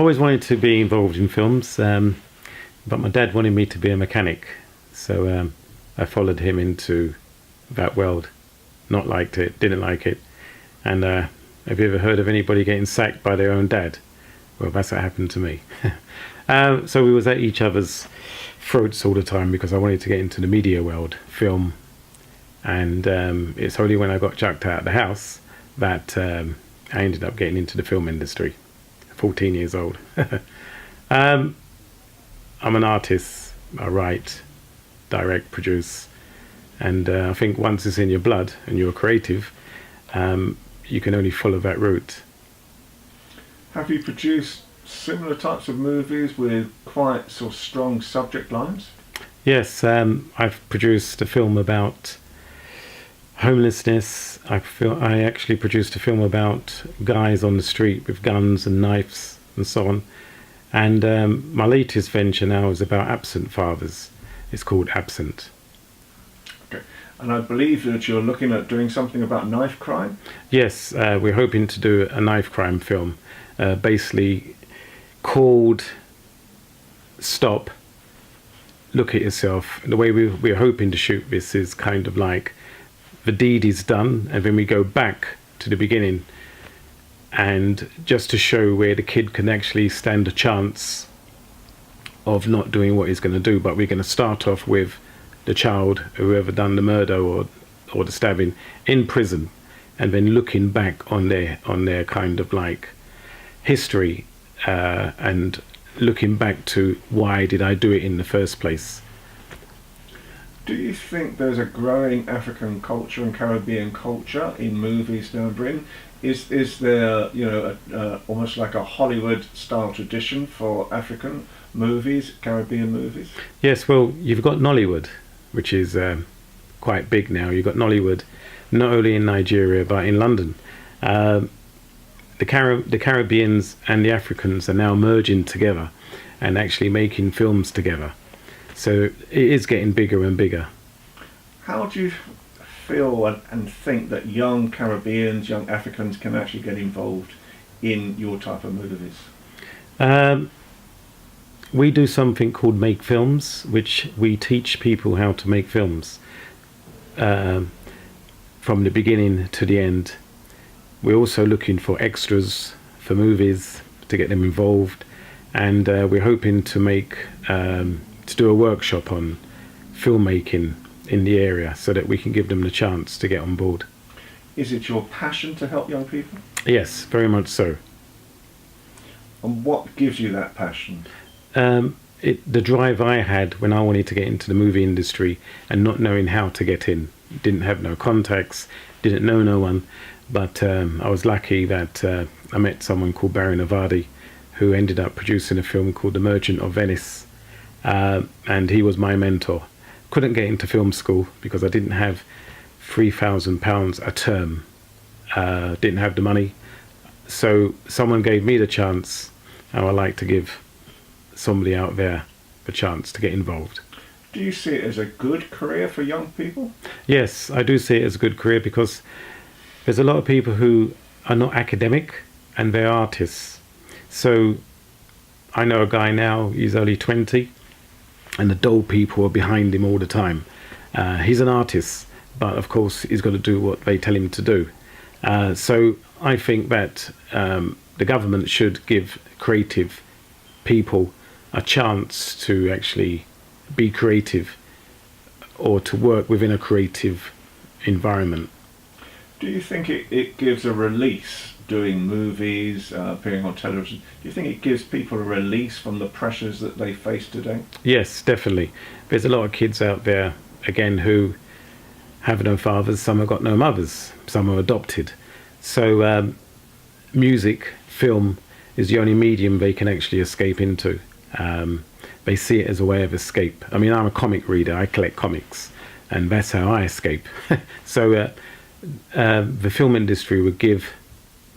always wanted to be involved in films, but my dad wanted me to be a mechanic, so I followed him into that world. Not liked it, didn't like it. And have you ever heard of anybody getting sacked by their own dad? Well, that's what happened to me. So we was at each other's throats all the time because I wanted to get into the media world, film, and it's only when I got chucked out of the house that I ended up getting into the film industry. 14 years old. I'm an artist. I write, direct, produce, and I think once it's in your blood and you're creative, you can only follow that route. Have you produced similar types of movies with quite sort of strong subject lines? Yes, I've produced a film about homelessness. I actually produced a film about guys on the street with guns and knives and so on. And my latest venture now is about absent fathers. It's called Absent. Okay. And I believe that you're looking at doing something about knife crime? Yes, we're hoping to do a knife crime film, basically called Stop, Look at Yourself. The way we're hoping to shoot this is kind of like the deed is done, and then we go back to the beginning, and just to show where the kid can actually stand a chance of not doing what he's going to do. But we're going to start off with the child, whoever done the murder or the stabbing, in prison, and then looking back on their kind of like history, and looking back to why did I do it in the first place. Do you think there's a growing African culture and Caribbean culture in movies now in Britain? Is there, almost like a Hollywood style tradition for African movies, Caribbean movies? Yes, well, you've got Nollywood, which is quite big now. You've got Nollywood not only in Nigeria but in London. The Caribbeans and the Africans are now merging together and actually making films together. So it is getting bigger and bigger. How do you feel and think that young Caribbeans, young Africans can actually get involved in your type of movies? We do something called Make Films, which we teach people how to make films from the beginning to the end. We're also looking for extras for movies to get them involved, and we're hoping to do a workshop on filmmaking in the area so that we can give them the chance to get on board. Is it your passion to help young people? Yes, very much so. And what gives you that passion? The drive I had when I wanted to get into the movie industry and not knowing how to get in. Didn't have no contacts, didn't know no one, but I was lucky that I met someone called Barry Navadi, who ended up producing a film called The Merchant of Venice, and he was my mentor. Couldn't get into film school because I didn't have £3,000 a term, didn't have the money, so someone gave me the chance, and I like to give somebody out there the chance to get involved. Do you see it as a good career for young people? Yes, I do see it as a good career because there's a lot of people who are not academic and they're artists. So I know a guy now, he's only 20, and the dull people are behind him all the time. He's an artist, but of course he's got to do what they tell him to do. So I think that the government should give creative people a chance to actually be creative or to work within a creative environment. Do you think it gives a release doing movies, appearing on television? Do you think it gives people a release from the pressures that they face today? Yes, definitely. There's a lot of kids out there, again, who have no fathers, some have got no mothers, some are adopted. So music, film is the only medium they can actually escape into. They see it as a way of escape. I mean, I'm a comic reader, I collect comics, and that's how I escape. So the film industry would give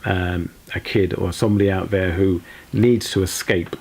a kid or somebody out there who needs to escape